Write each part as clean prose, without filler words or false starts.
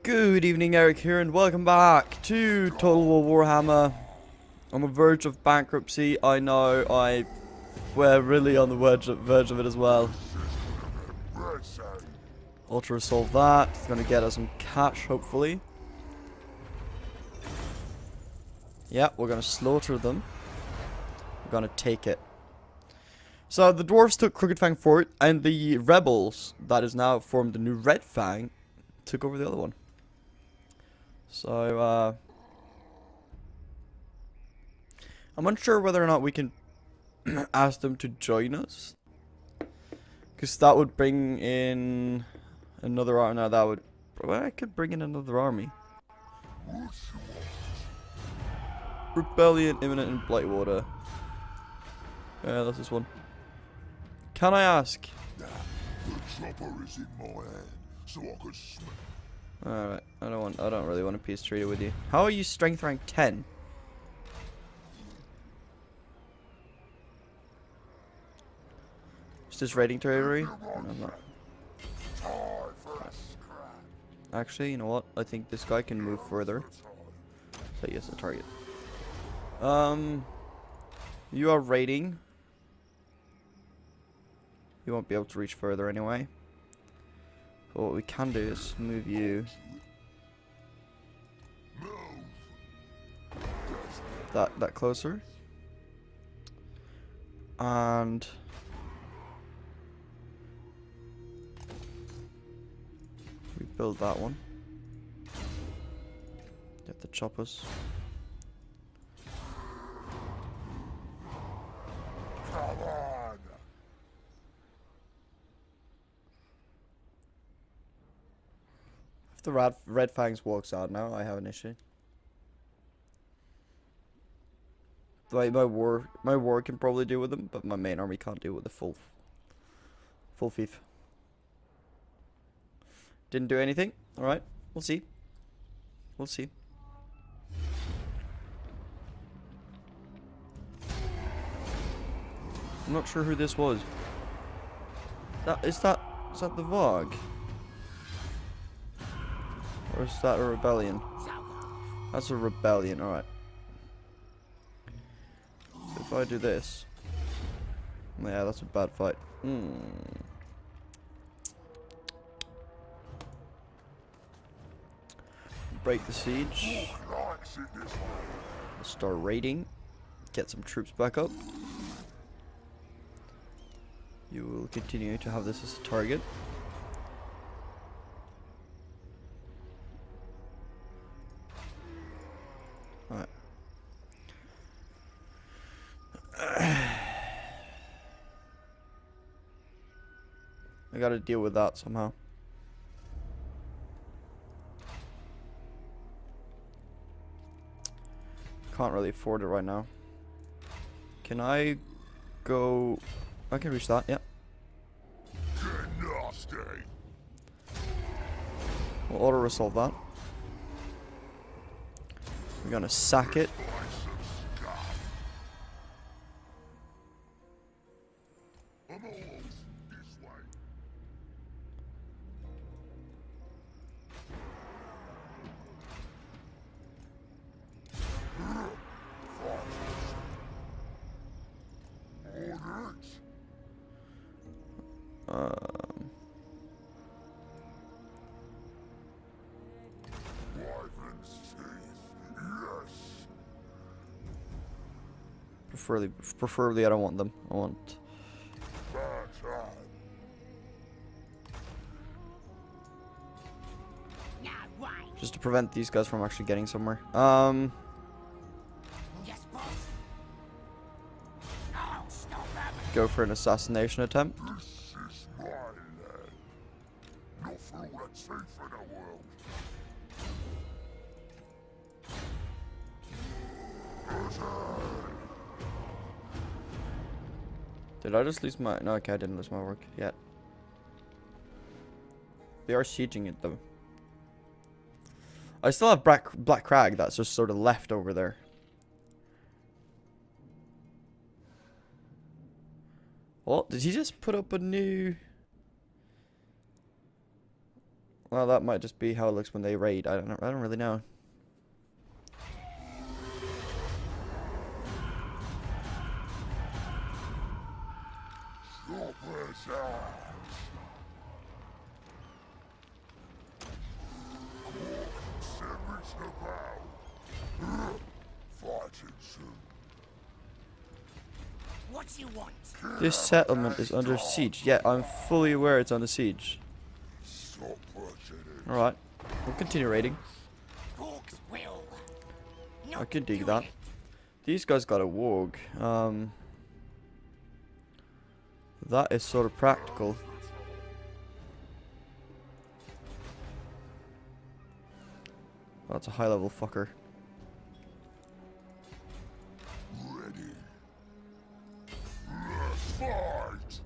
Good evening, Erik here, and welcome back to Total War Warhammer. On the verge of bankruptcy, I know. We're really on the verge of it as well. Ultra resolve that. It's gonna get us some cash, hopefully. Yeah, we're gonna slaughter them. We're gonna take it. So the dwarves took Crooked Fang Fort, and the rebels that is now formed the new Red Fang took over the other one. So, I'm unsure whether or not we can ask them to join us. Because that would bring in another army. No, that would... Well, I could bring in another army. Rebellion imminent in Blightwater. Yeah, that's this one. Can I ask? The chopper is in my hand, so I could smell. Alright, I don't really want a peace treaty with you. How are you strength rank 10? Is this raiding territory? No, not. Actually, you know what? I think this guy can move further. So yes, a target. You are raiding. You won't be able to reach further anyway. So what we can do is move you that closer, and rebuild that one. Get the choppers. If the Red Fangs walks out now, I have an issue. Like my war can probably deal with them, but my main army can't deal with the full fief. Didn't do anything. All right, we'll see. We'll see. I'm not sure who this was. Is that the Vogue? Or is that a rebellion? That's a rebellion, alright. So if I do this... Yeah, that's a bad fight. Break the siege. Start raiding. Get some troops back up. You will continue to have this as a target. Alright. I gotta deal with that somehow. Can't really afford it right now. Can I go... I can reach that, yeah. We'll auto-resolve that. We're gonna sack it. Preferably, I don't want them. I want... just to prevent these guys from actually getting somewhere. Go for an assassination attempt. Did I just lose my... No, okay, I didn't lose my work yet. They are sieging it, though. I still have Black Crag that's just sort of left over there. What? Did he just put up a new... Well, that might just be how it looks when they raid. I don't really know. Chopper's ass. Sandwich about. Fighting soon. What you want? This settlement is under siege. Yeah, I'm fully aware it's under siege. Stop pushing it. Alright, we'll continue raiding. Orcs will. I can dig that. These guys got a warg. That is sort of practical. That's a high level fucker. Ready. Let's fight.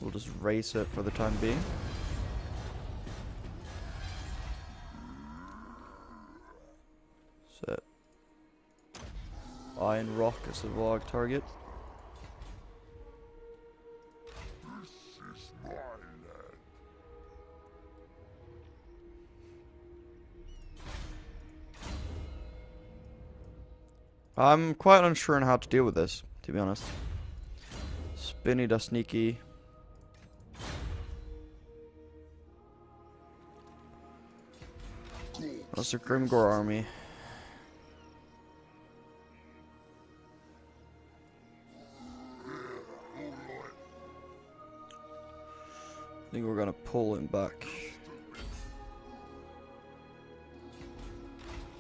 We'll just race it for the time being. Set Iron Rock as a log target. This is my land. I'm quite unsure on how to deal with this, to be honest. Spinny da sneaky. That's a Grimgore army. I think we're gonna pull him back.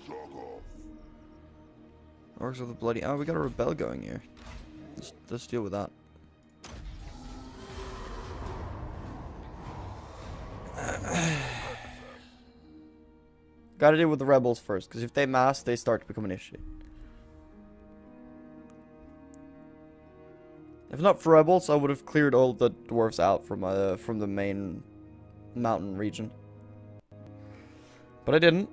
Suck off. Orcs of the bloody. Oh, we got a rebel going here. Let's deal with that. Gotta deal with the rebels first, because if they mass, they start to become an issue. If not for rebels, I would have cleared all the dwarves out from the main mountain region. But I didn't,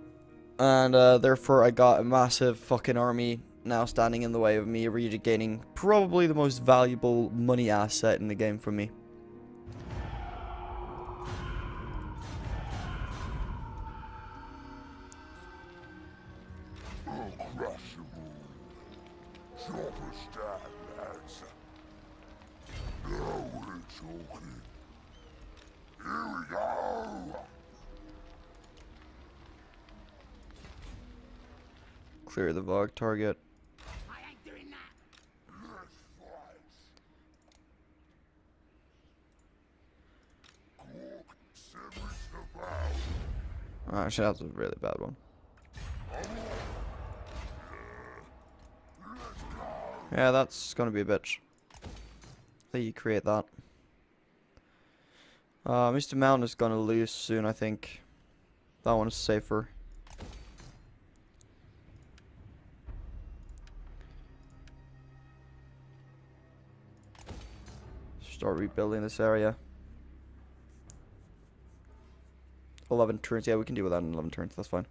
and therefore I got a massive fucking army now standing in the way of me regaining probably the most valuable money asset in the game for me. Uncrushable. Chopper stand, lads. Now we're talking. Here we go. Clear the Vogue target. I ain't doing that. Let's fight. Cork sandwich about. Actually, that's a really bad one. Yeah, that's gonna be a bitch. Let you create that. Mr. Mountain is gonna lose soon, I think. That one is safer. Start rebuilding this area. 11 turns. Yeah, we can deal with that in 11 turns. That's fine.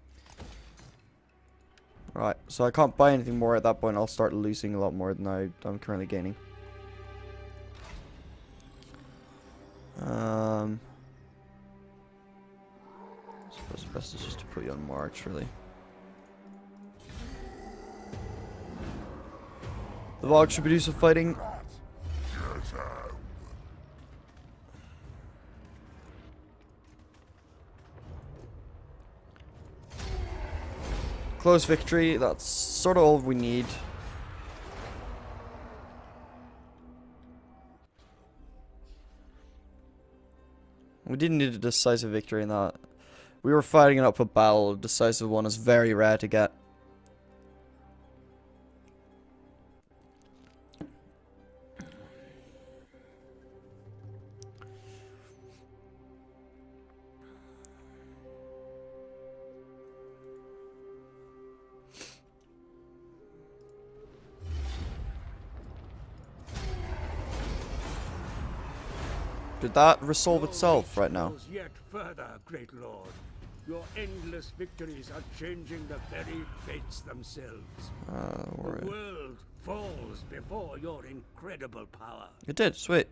Alright, so I can't buy anything more at that point. I'll start losing a lot more than I'm currently gaining. I suppose the best is just to put you on march, really. The Vogue should do some fighting. Get out. Close victory, that's sort of all we need. We didn't need a decisive victory in that. We were fighting an uphill battle. A decisive one is very rare to get. Did that resolve itself right now? Yet further, great lord. Your endless victories are changing the very fates themselves. The world falls before your incredible power. It did, sweet.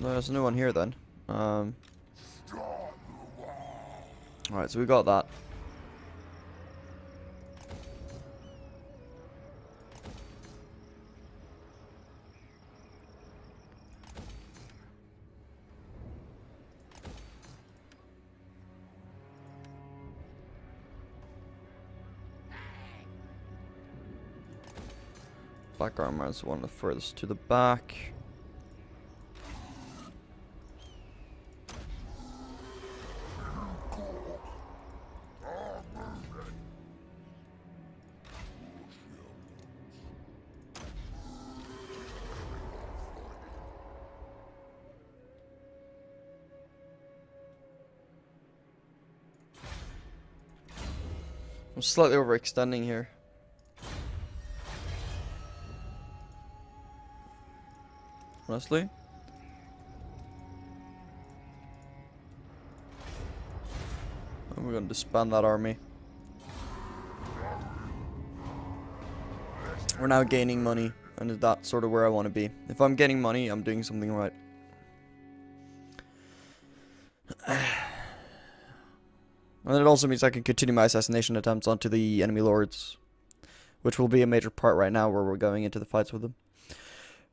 There's a new one here then. Alright, so we got that. Black armor is one of the furthest to the back. I'm slightly overextending here. Honestly. And we're gonna disband that army. We're now gaining money, and that's sort of where I want to be. If I'm getting money, I'm doing something right. And it also means I can continue my assassination attempts onto the enemy lords, which will be a major part right now where we're going into the fights with them.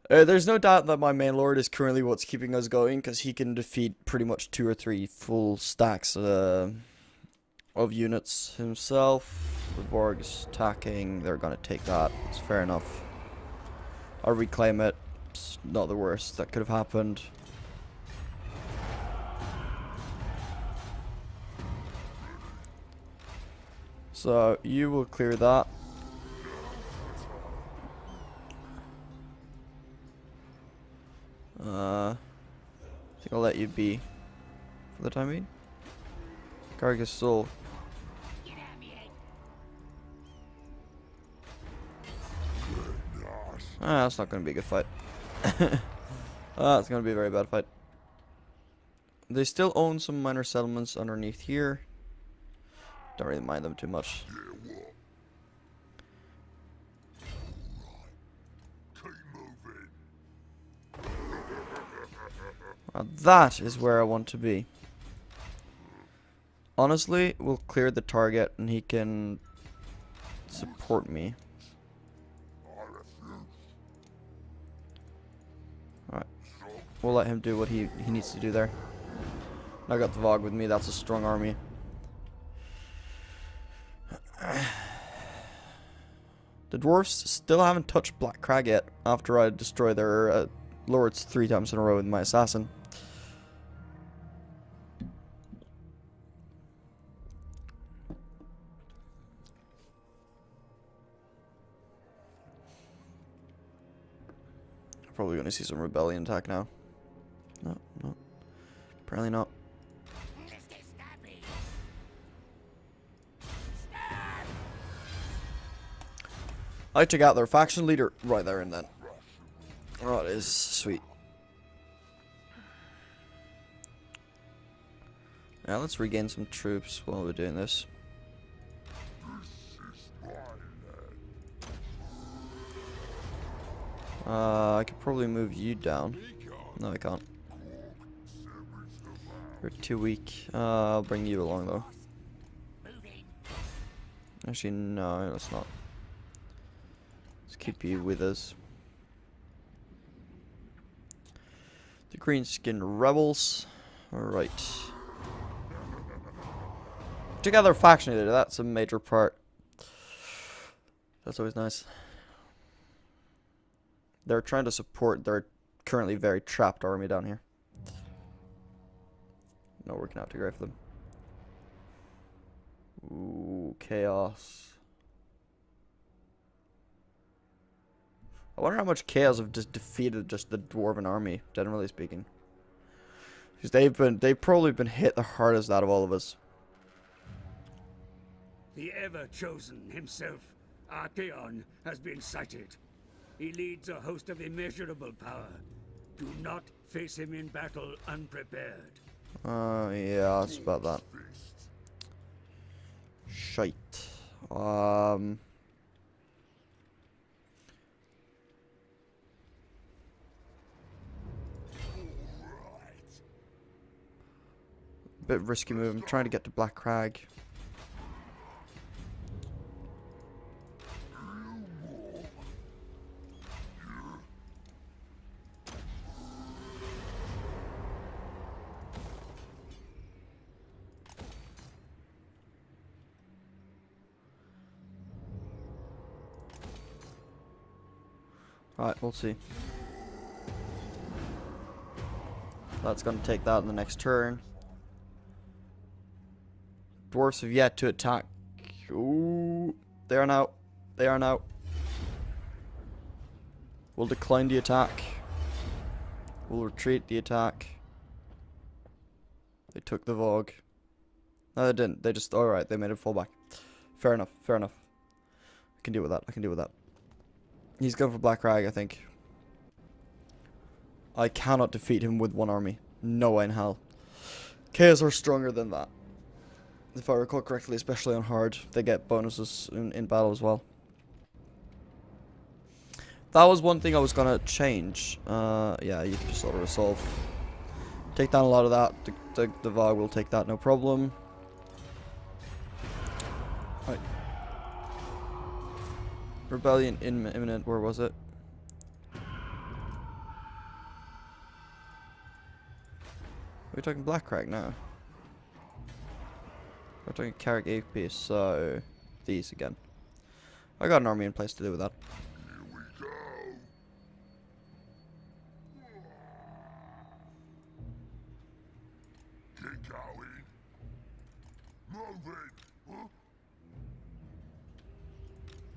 There's no doubt that my main lord is currently what's keeping us going, because he can defeat pretty much 2 or 3 full stacks of units himself. The Borg's attacking, they're gonna take that, it's fair enough. I'll reclaim it, it's not the worst that could have happened. So, you will clear that. I think I'll let you be for the time being. Carcass Soul. Get at me, Ed. That's not going to be a good fight. It's going to be a very bad fight. They still own some minor settlements underneath here. Don't really mind them too much. That is where I want to be. Honestly, we'll clear the target and he can support me. Alright. We'll let him do what he needs to do there. I got the Vogue with me, that's a strong army. The dwarves still haven't touched Black Crag yet after I destroy their lords 3 times in a row with my assassin. Probably going to see some rebellion attack now. No, no. Apparently not. Let's get stabby. I took out their faction leader right there and then. Oh, it is sweet. Now let's regain some troops while we're doing this. I could probably move you down. No, I can't. You're too weak. I'll bring you along though. Actually, no, let's not. Let's keep you with us. The Greenskin rebels. Alright. Together faction leader, that's a major part. That's always nice. They're trying to support their currently very trapped army down here. Not working out too great for them. Ooh, chaos. I wonder how much chaos have just defeated just the dwarven army, generally speaking. Because they've probably been hit the hardest out of all of us. The ever-chosen himself, Archaon, has been sighted. He leads a host of immeasurable power. Do not face him in battle unprepared. Yeah, that's about that. Shite. Bit risky move. I'm trying to get to Black Crag. Alright, we'll see. That's gonna take that in the next turn. Dwarfs have yet to attack. Ooh, they are now. They are now. We'll decline the attack. We'll retreat the attack. They took the Vogue. No, they didn't. They just, alright, they made it fall back. Fair enough, fair enough. I can deal with that, I can deal with that. He's going for Black Rag, I think. I cannot defeat him with one army. No way in hell. Chaos are stronger than that. If I recall correctly, especially on hard, they get bonuses in battle as well. That was one thing I was gonna change. Yeah, you can just auto-resolve. Take down a lot of that. The Vogue will take that, no problem. Right. Rebellion imminent, where was it? We're talking Black Crag now. We're talking Carrick AP, so these again. I got an army in place to deal with that. Here we go. Get going. Moving. Huh?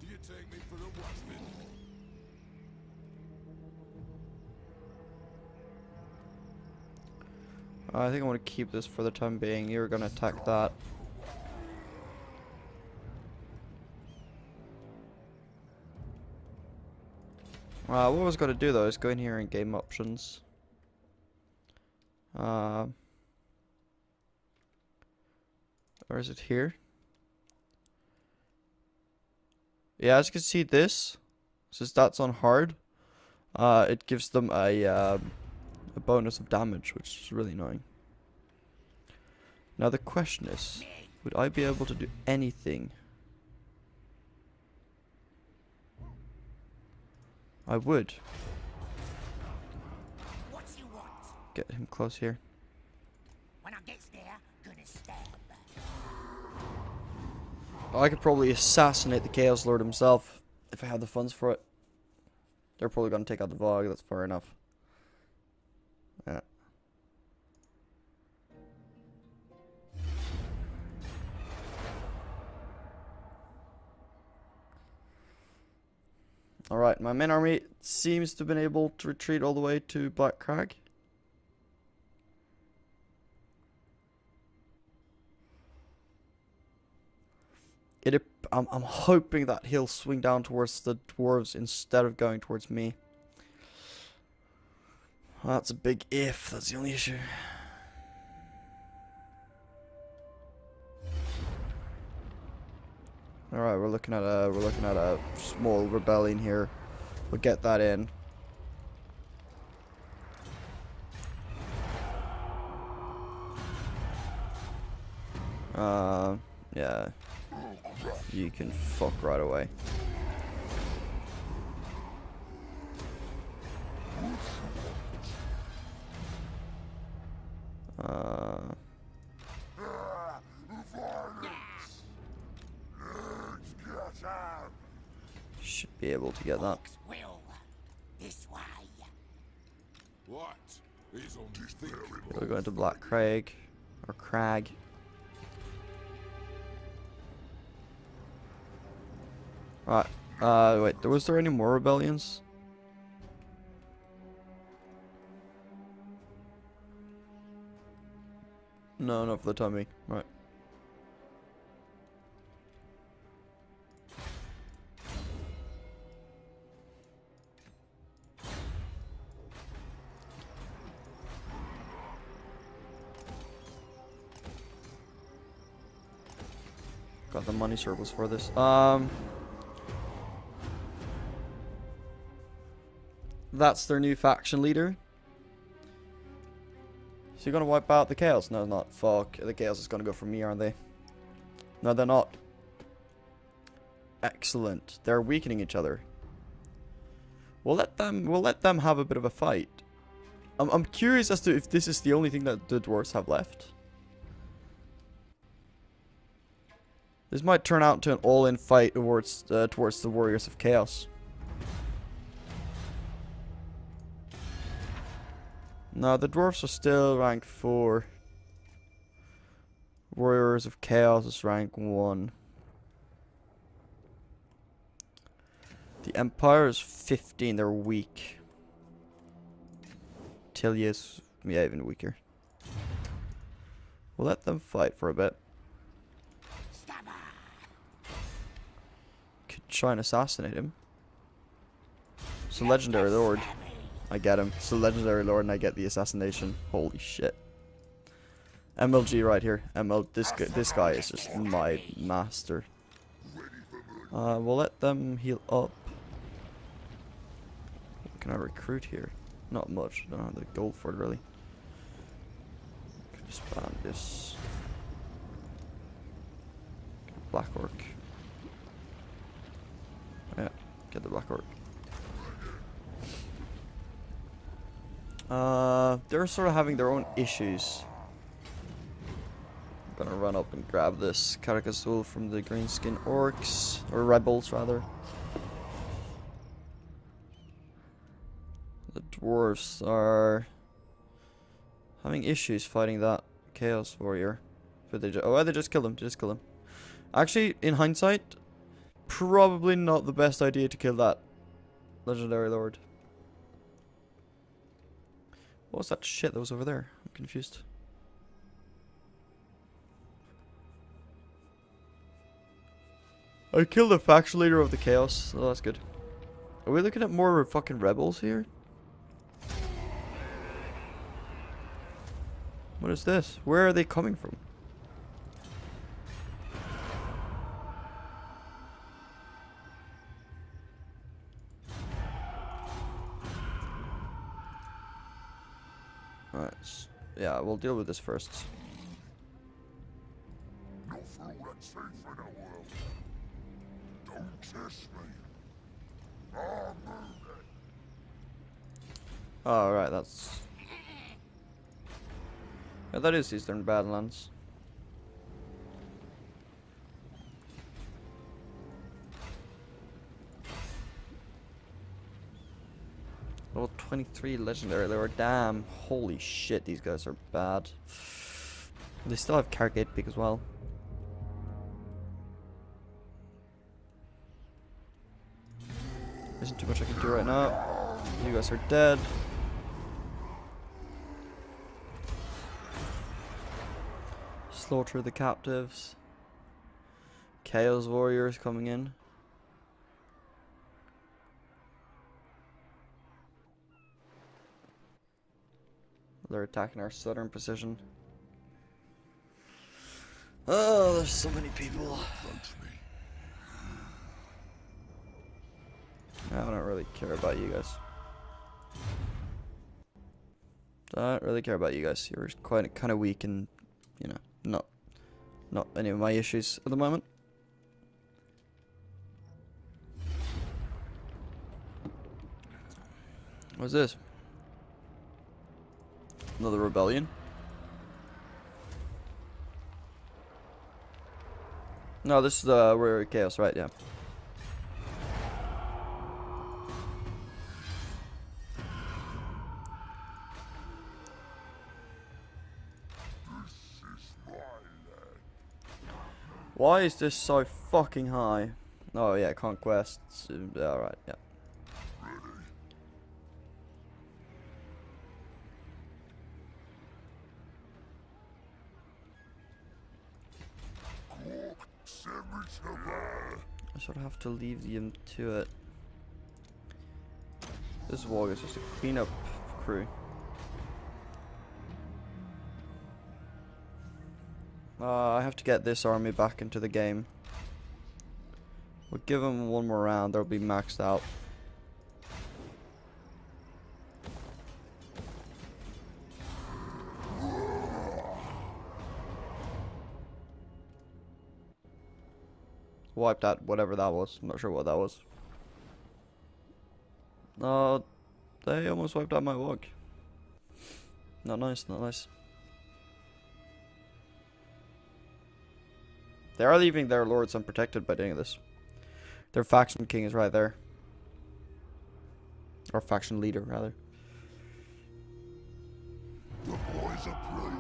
Do you take me for a watchman? I think I want to keep this for the time being. You're gonna attack that. What I was gonna do though is go in here and game options. Or is it here? Yeah, as you can see, this, since that's on hard, it gives them a bonus of damage, which is really annoying. Now the question is, would I be able to do anything? I would. What you want? Get him close here. When I get there, gonna stab. I could probably assassinate the Chaos Lord himself if I had the funds for it. They're probably gonna take out the Vogue, that's fair enough. Yeah. Alright, my main army seems to have been able to retreat all the way to Black Crag. I'm hoping that he'll swing down towards the dwarves instead of going towards me. That's a big if, that's the only issue. Alright, we're looking at a small rebellion here. We'll get that in. Yeah. You can fuck right away. Should be able to get that. Will. This way. What? He's on this theory. We're going to Black Crag or Crag. Right. Wait. Was there any more rebellions? No, not for the time being. Right. got the money circles for this. That's their new faction leader. So you're gonna wipe out the Chaos? No, not. Fuck. The Chaos is gonna go for me, aren't they? No, they're not. Excellent. They're weakening each other. We'll let them have a bit of a fight. I'm curious as to if this is the only thing that the dwarves have left. This might turn out to an all-in fight towards the Warriors of Chaos. No, the dwarves are still rank 4. Warriors of Chaos is rank 1. The Empire is 15, they're weak. Tilia is, yeah, even weaker. We'll let them fight for a bit. Could try and assassinate him. It's a legendary lord. I get him. It's a legendary lord and I get the assassination. Holy shit. MLG right here. This guy is just my master. We'll let them heal up. What can I recruit here? Not much. I don't have the gold for it really. Could just ban this. Black Orc. Yeah, get the Black Orc. They're sort of having their own issues. I'm gonna run up and grab this Carcassol from the Greenskin Orcs, or Rebels rather. The dwarves are having issues fighting that Chaos Warrior. But they just killed him. Just kill him. Actually, in hindsight, probably not the best idea to kill that Legendary Lord. What was that shit that was over there? I'm confused. I killed the faction leader of the Chaos, so that's good. Are we looking at more fucking rebels here? What is this? Where are they coming from? Alright, yeah, we'll deal with this first. Not for all that's safe in the world. Don't test me. I'll move it. Oh, right, that's... Yeah, that is Eastern Badlands. Level 23 legendary lord. Damn. Holy shit, these guys are bad. They still have Cargate Peak as well. Isn't too much I can do right now. You guys are dead. Slaughter the captives. Chaos Warriors coming in. They're attacking our southern position. Oh, there's so many people. I don't really care about you guys. I don't really care about you guys. You're quite kind of weak and, you know, not any of my issues at the moment. What's this? Another rebellion? No, this is the Warrior of Chaos, right? Yeah. Why is this so fucking high? Oh yeah, conquests. Alright, yeah. I sort of have to leave them to it. This wall is just a cleanup crew. I have to get this army back into the game. We'll give him one more round. They'll be maxed out. Wiped out whatever that was. I'm not sure what that was. They almost wiped out my log. Not nice, not nice. They are leaving their lords unprotected by doing this. Their faction king is right there. Or faction leader, rather. The boys are praised.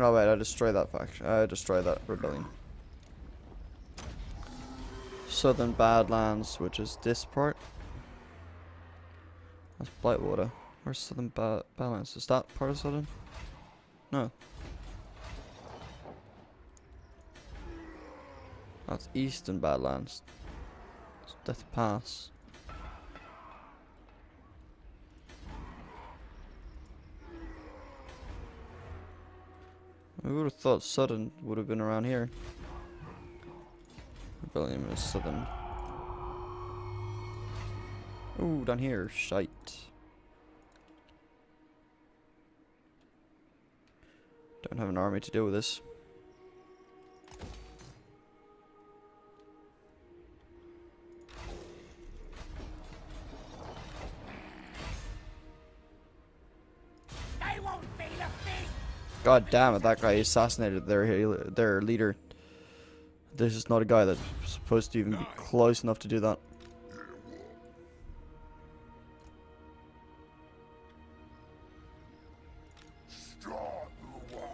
Oh wait, I destroyed that faction. I destroyed that rebellion. Southern Badlands, which is this part. That's Blightwater. Where's Southern Badlands? Is that part of Southern? No. That's Eastern Badlands. It's Death Pass. I would have thought Southern would have been around here. Rebellion is Southern. Ooh, down here, shite. Don't have an army to deal with this. They won't feel a thing. God damn it, that guy assassinated their leader. This is not a guy that's supposed to even be close enough to do that. Start the war.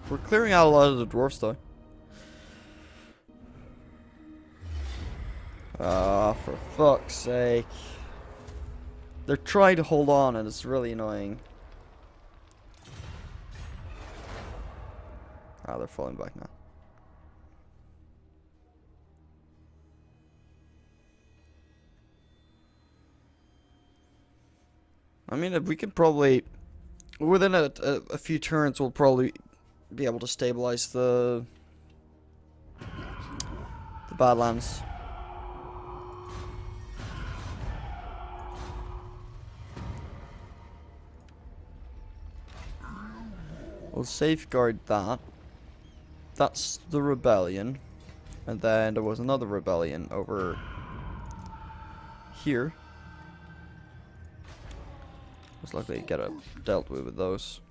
We're clearing out a lot of the dwarfs though. Ah, for fuck's sake. They're trying to hold on and it's really annoying. Ah, they're falling back now. I mean, if we can probably, within a few turns, we'll probably be able to stabilize the Badlands. We'll safeguard that. That's the rebellion. And then there was another rebellion over here. Most likely get dealt with those.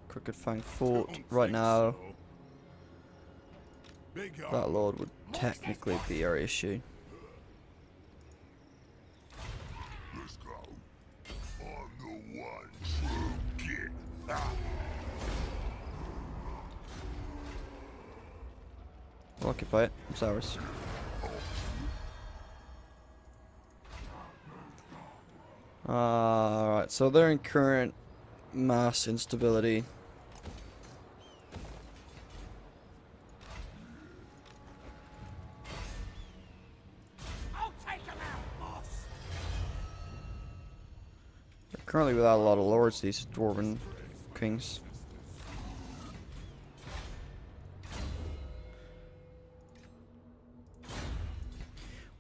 Crooked Fang Fort right now. That lord would technically be our issue. Let's go. I'm the one true kid. We'll occupy it. It's ours. Alright, so they're in current mass instability. I'll take them out, boss. They're currently without a lot of lords, these dwarven kings.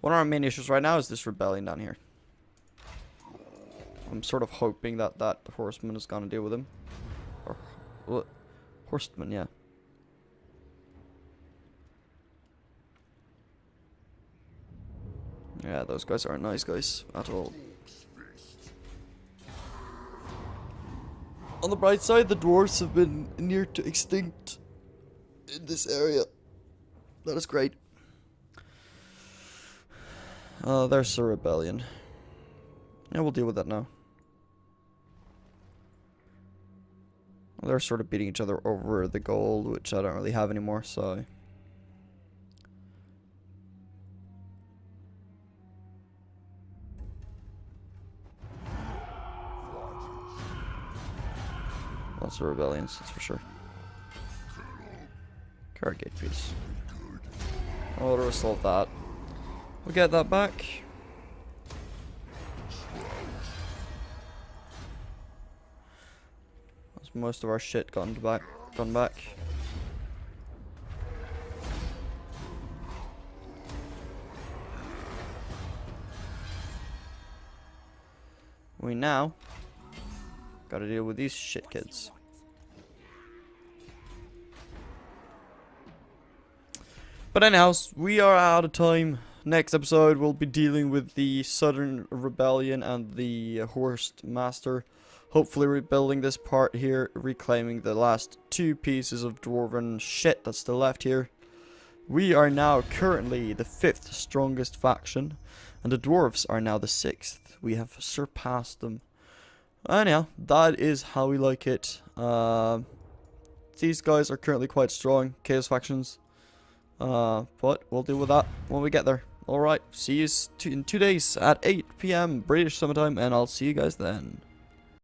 One of our main issues right now is this rebellion down here. I'm sort of hoping that that horseman is gonna deal with him. Or what? Horseman, yeah. Yeah, those guys aren't nice guys at all. On the bright side, the dwarves have been near to extinct in this area. That is great. There's a rebellion. Yeah, we'll deal with that now. Well, they're sort of beating each other over the gold, which I don't really have anymore, so... Lots of rebellions, that's for sure. Cargate piece. Auto assault that. We'll get that back. That's most of our shit gone back. We now gotta deal with these shit kids. But anyhows, we are out of time. Next episode we'll be dealing with the Southern Rebellion and the Horst Master. Hopefully rebuilding this part here, reclaiming the last 2 pieces of dwarven shit that's still left here. We are now currently the 5th strongest faction, and the dwarves are now the 6th. We have surpassed them. Anyhow, that is how we like it. These guys are currently quite strong, Chaos factions. But we'll deal with that when we get there. Alright, see you in 2 days at 8 PM British summertime, and I'll see you guys then.